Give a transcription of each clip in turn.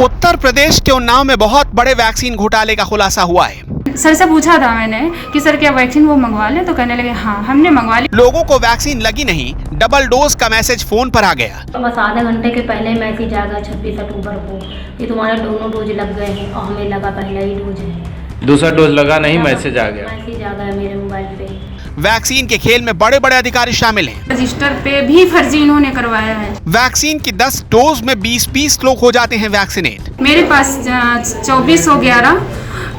उत्तर प्रदेश के उन्नाव में बहुत बड़े वैक्सीन घोटाले का खुलासा हुआ है। सर से पूछा था मैंने कि सर क्या वैक्सीन वो मंगवा लें, तो कहने लगे हाँ हमने मंगवा ली। लोगों को वैक्सीन लगी नहीं, डबल डोज का मैसेज फोन पर आ गया। बस आधे घंटे के पहले मैसेज आ गया 26 अक्टूबर को कि तुम्हारे दोनों डोज लग गए हैं और हमें लगा पहला ही डोज है। दूसरा डोज लगा नहीं, मैसेज आ गया। मैसेज आ गया मेरे मोबाइल पे। वैक्सीन के खेल में बड़े बड़े अधिकारी शामिल हैं। रजिस्टर पे भी फर्जी इन्होंने करवाया है। वैक्सीन की 10 डोज में 20-20 लोग हो जाते हैं वैक्सीनेट। मेरे पास 2411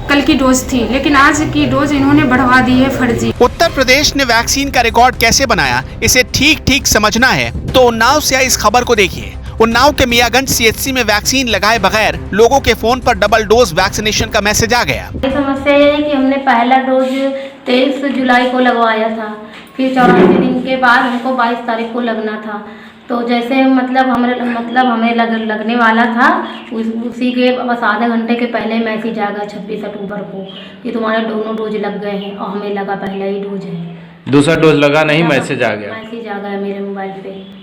कल की डोज थी, लेकिन आज की डोज इन्होंने बढ़वा दी है फर्जी। उत्तर प्रदेश ने वैक्सीन का रिकॉर्ड कैसे बनाया, इसे ठीक ठीक समझना है तो उन्नाव से आई इस खबर को देखिए। उन्नाव के मियागंज सीएचसी में वैक्सीन लगाए बगैर लोगों के फोन पर डबल डोज वैक्सीनेशन का मैसेज आ गया। समस्या ये है कि हमने पहला डोज 23 जुलाई को लगवाया था, फिर 84 दिन के बाद हमको 22 तारीख को लगना था। तो जैसे मतलब हमें लगने वाला था, उसी के बस आधे घंटे के पहले मैसेज आ गया 26 अक्टूबर को कि तुम्हारे दोनों डोज लग गए हैं और हमें लगा पहला ही डोज है। दूसरा डोज लगा नहीं, मैसेज आ गया। मैसेज आ गया मेरे मोबाइल पे।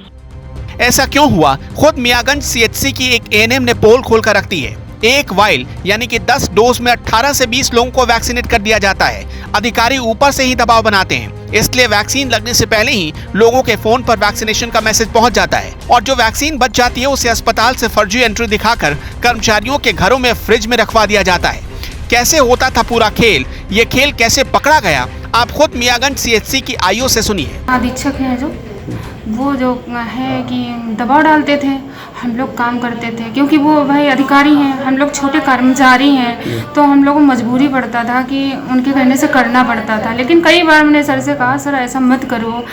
ऐसा क्यों हुआ? खुद मियागंज सीएचसी की एक एएनएम ने पोल खोलकर रख दी है। एक वाइल यानी कि 10 डोज में 18 से 20 लोगों को वैक्सीनेट कर दिया जाता है। अधिकारी ऊपर से ही दबाव बनाते हैं, इसलिए वैक्सीन लगने से पहले ही लोगों के फोन पर वैक्सीनेशन का मैसेज पहुंच जाता है और जो वैक्सीन बच जाती है उसे अस्पताल से फर्जी एंट्री दिखाकर कर्मचारियों के घरों में फ्रिज में रखवा दिया जाता है। कैसे होता था पूरा खेल, ये खेल कैसे पकड़ा गया, आप खुद मियागंज सीएचसी की आईओ से सुनिए। अधीक्षक है जो है कि दबाव डालते थे, हम लोग काम करते थे क्योंकि वो भाई अधिकारी हैं, हम लोग छोटे कर्मचारी हैं, तो हम लोग को मजबूरी पड़ता था कि उनके कहने से करना पड़ता था। लेकिन कई बार मैंने सर से कहा सर ऐसा मत करो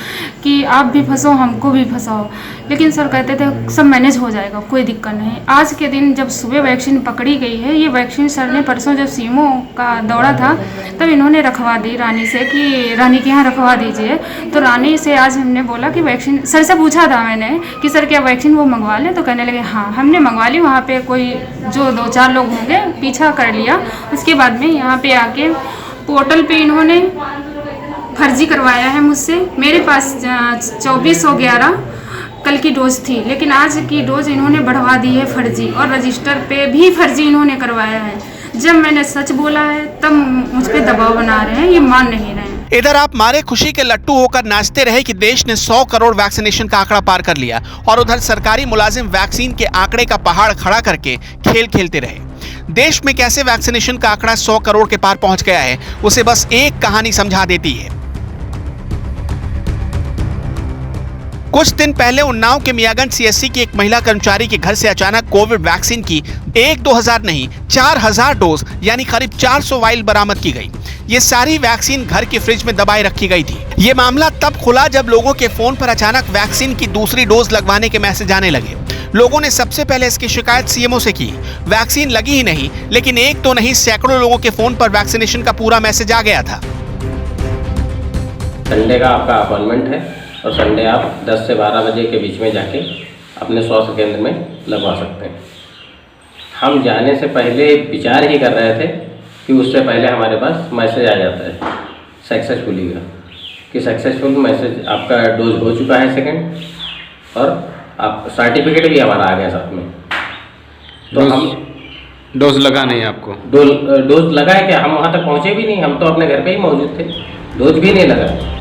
कि आप भी फंसो हमको भी फंसाओ, लेकिन सर कहते थे सब मैनेज हो जाएगा, कोई दिक्कत नहीं। आज के दिन जब सुबह वैक्सीन पकड़ी गई है, ये वैक्सीन सर ने परसों जब सीमो का दौरा था तब इन्होंने रखवा दी रानी से कि रानी के यहाँ रखवा दीजिए। तो रानी से आज हमने बोला कि वैक्सीन, सर से पूछा था मैंने कि सर क्या वैक्सीन वो मंगवा लें, तो कहने लगे हाँ हमने मंगवा ली। वहाँ पे कोई जो 2-4 लोग होंगे पीछा कर लिया, उसके बाद में यहाँ पे आके पोर्टल पे इन्होंने फर्जी करवाया है मुझसे। मेरे पास 2411 कल की डोज थी, लेकिन आज की डोज इन्होंने बढ़वा दी है फर्जी, और रजिस्टर पे भी फर्जी इन्होंने करवाया है। जब मैंने सच बोला है तब मुझ पे दबाव बना रहे हैं, ये मान नहीं रहे हैं। इधर आप मारे खुशी के लट्टू होकर नाचते रहे कि देश ने 100 करोड़ वैक्सीनेशन का आंकड़ा पार कर लिया, और उधर सरकारी मुलाजिम वैक्सीन के आंकड़े का पहाड़ खड़ा करके खेल खेलते रहे। देश में कैसे वैक्सीनेशन का आंकड़ा 100 करोड़ के पार पहुंच गया है, उसे बस एक कहानी समझा देती है। कुछ दिन पहले उन्नाव के मियागंज सीएचसी की एक महिला कर्मचारी के घर से अचानक कोविड वैक्सीन की 1-2 नहीं 4000 डोज यानी करीब 400 वाइल बरामद की गई। ये सारी वैक्सीन घर के फ्रिज में दबाए रखी गई थी। ये मामला तब खुला जब लोगों के फोन पर अचानक वैक्सीन की दूसरी डोज लगवाने के मैसेज आने लगे। लोगों ने सबसे पहले इसकी शिकायत सीएमओ से की। वैक्सीन लगी ही नहीं, लेकिन एक तो नहीं सैकड़ों लोगों के फोन पर वैक्सीनेशन का पूरा मैसेज आ गया था। संडे का आपका अपॉइंटमेंट है और संडे आप 10 से 12 बजे के बीच में जाके अपने स्वास्थ्य केंद्र में लगवा सकते हैं। हम जाने से पहले विचार ही कर रहे थे कि उससे पहले हमारे पास मैसेज आ जाता है सक्सेसफुली का, कि सक्सेसफुल मैसेज आपका डोज हो चुका है सेकंड, और आप सर्टिफिकेट भी हमारा आ गया साथ में। तो हम डोज लगा नहीं आपको? डोज लगा है क्या? हम वहाँ तक पहुँचे भी नहीं, हम तो अपने घर पे ही मौजूद थे, डोज भी नहीं लगा।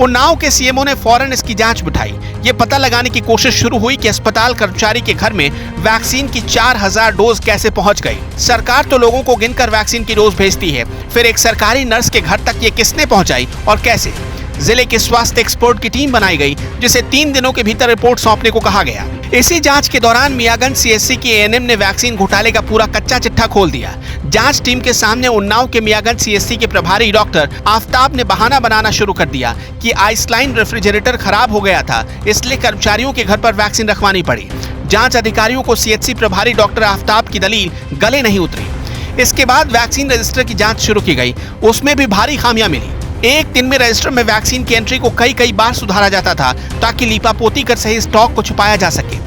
उन्नाव के सीएमओ ने फौरन इसकी जांच बिठाई। ये पता लगाने की कोशिश शुरू हुई कि अस्पताल कर्मचारी के घर में वैक्सीन की 4000 डोज कैसे पहुंच गई। सरकार तो लोगों को गिनकर वैक्सीन की डोज भेजती है, फिर एक सरकारी नर्स के घर तक ये किसने पहुंचाई और कैसे? जिले के स्वास्थ्य एक्सपर्ट की टीम बनाई गई, जिसे 3 दिनों के भीतर रिपोर्ट सौंपने को कहा गया। इसी जांच के दौरान मियागंज सीएचसी की एएनएम ने वैक्सीन घोटाले का पूरा कच्चा चिट्ठा खोल दिया। जांच टीम के सामने उन्नाव के मियागंज सीएचसी के प्रभारी डॉक्टर आफ्ताब ने बहाना बनाना शुरू कर दिया कि आइसलाइन रेफ्रिजरेटर खराब हो गया था, इसलिए कर्मचारियों के घर पर वैक्सीन रखवानी पड़ी। जांच अधिकारियों को सीएचसी प्रभारी डॉक्टर आफ्ताब की दलील गले नहीं उतरी। इसके बाद वैक्सीन रजिस्टर की जांच शुरू की गई, उसमें भी भारी खामियां मिली। एक दिन में रजिस्टर में वैक्सीन की एंट्री को कई बार सुधारा जाता था ताकि लीपापोती कर सही स्टॉक को छुपाया जा सके।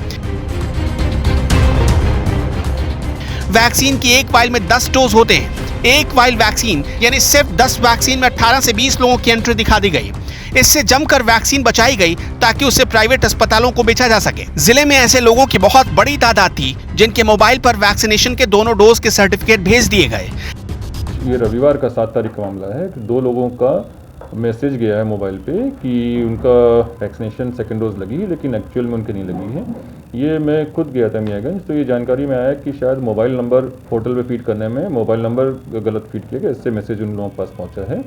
वैक्सीन की एक वाइल में 10 डोज होते हैं। एक वाइल वैक्सीन यानी सिर्फ 10 वैक्सीन में 18 से 20 लोगों की एंट्री दिखा दी गई। इससे जमकर वैक्सीन बचाई गई ताकि उसे प्राइवेट अस्पतालों को बेचा जा सके। जिले में ऐसे लोगों की बहुत बड़ी तादाद थी जिनके मोबाइल पर वैक्सीनेशन के दोनों डोज के सर्टिफिकेट भेज दिए गए। ये रविवार का 7 तारीख का मामला है कि 2 लोगों का मैसेज गया है मोबाइल पे कि उनका वैक्सीनेशन सेकेंड डोज लगी लेकिन एक्चुअल में उनके नहीं लगी है। ये मैं खुद गया था मियाँगंज, तो ये जानकारी में आया कि शायद मोबाइल नंबर पोर्टल पे फीड करने में मोबाइल नंबर गलत फीड किया गया, इससे मैसेज उन लोगों के पास पहुंचा है।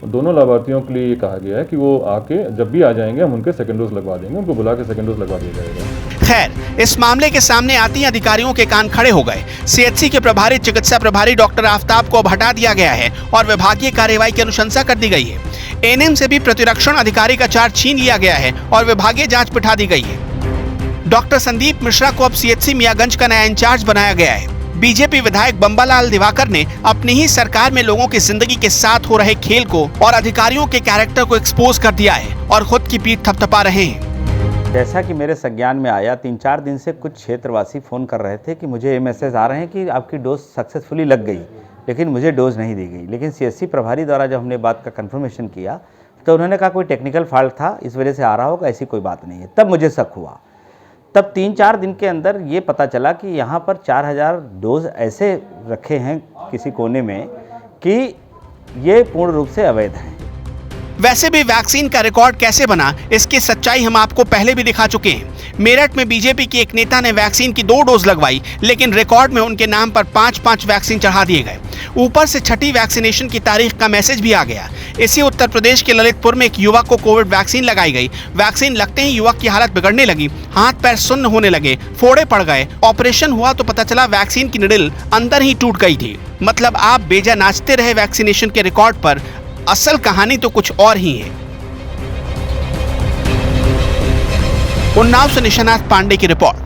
दोनों लाभार्थियों के लिए ये कहा गया है कि वो आके जब भी आ जाएंगे हम उनके सेकेंड डोज लगवा देंगे, उनको बुला के सेकेंड डोज लगवा दिया जाएगा। खैर, इस मामले के सामने आते ही अधिकारियों के कान खड़े हो गए। सीएचसी के प्रभारी चिकित्सा प्रभारी डॉक्टर आफ्ताब को अब हटा दिया गया है और विभागीय कार्यवाही की अनुशंसा कर दी गई है। एएनएम से भी प्रतिरक्षण अधिकारी का चार्ज छीन लिया गया है और विभागीय जांच बिठा दी गई है। डॉक्टर संदीप मिश्रा को अब सीएचसी मियागंज का नया इंचार्ज बनाया गया है। बीजेपी विधायक बंबालाल दिवाकर ने अपनी ही सरकार में लोगों की जिंदगी के साथ हो रहे खेल को और अधिकारियों के कैरेक्टर को एक्सपोज कर दिया है और खुद की पीठ थपथपा रहे हैं। जैसा कि मेरे संज्ञान में आया, 3-4 दिन से कुछ क्षेत्रवासी फ़ोन कर रहे थे कि मुझे ये मैसेज आ रहे हैं कि आपकी डोज सक्सेसफुली लग गई, लेकिन मुझे डोज नहीं दी गई। लेकिन सीएचसी प्रभारी द्वारा जब हमने बात का कंफर्मेशन किया तो उन्होंने कहा कोई टेक्निकल फॉल्ट था, इस वजह से आ रहा होगा, ऐसी कोई बात नहीं है। तब मुझे शक हुआ। तब 3-4 दिन के अंदर ये पता चला कि यहाँ पर 4000 डोज ऐसे रखे हैं किसी कोने में कि ये पूर्ण रूप से अवैध हैं। वैसे भी वैक्सीन का रिकॉर्ड कैसे बना, इसकी सच्चाई हम आपको पहले भी दिखा चुके हैं। मेरठ में बीजेपी की एक नेता ने वैक्सीन की 2 डोज लगवाई, लेकिन रिकॉर्ड में उनके नाम पर 5-5 वैक्सीन चढ़ा दिए गए। ऊपर से छठी वैक्सीनेशन की तारीख का मैसेज भी आ गया। इसी उत्तर प्रदेश के ललितपुर में एक युवक को कोविड वैक्सीन लगाई गई। वैक्सीन लगते ही युवक की हालत बिगड़ने लगी, हाथ पैर सुन्न होने लगे, फोड़े पड़ गए। ऑपरेशन हुआ तो पता चला वैक्सीन की निडिल अंदर ही टूट गई थी। मतलब आप बेजा नाचते रहे वैक्सीनेशन के रिकॉर्ड पर, असल कहानी तो कुछ और ही है। उन्नाव से निशानाथ पांडे की रिपोर्ट।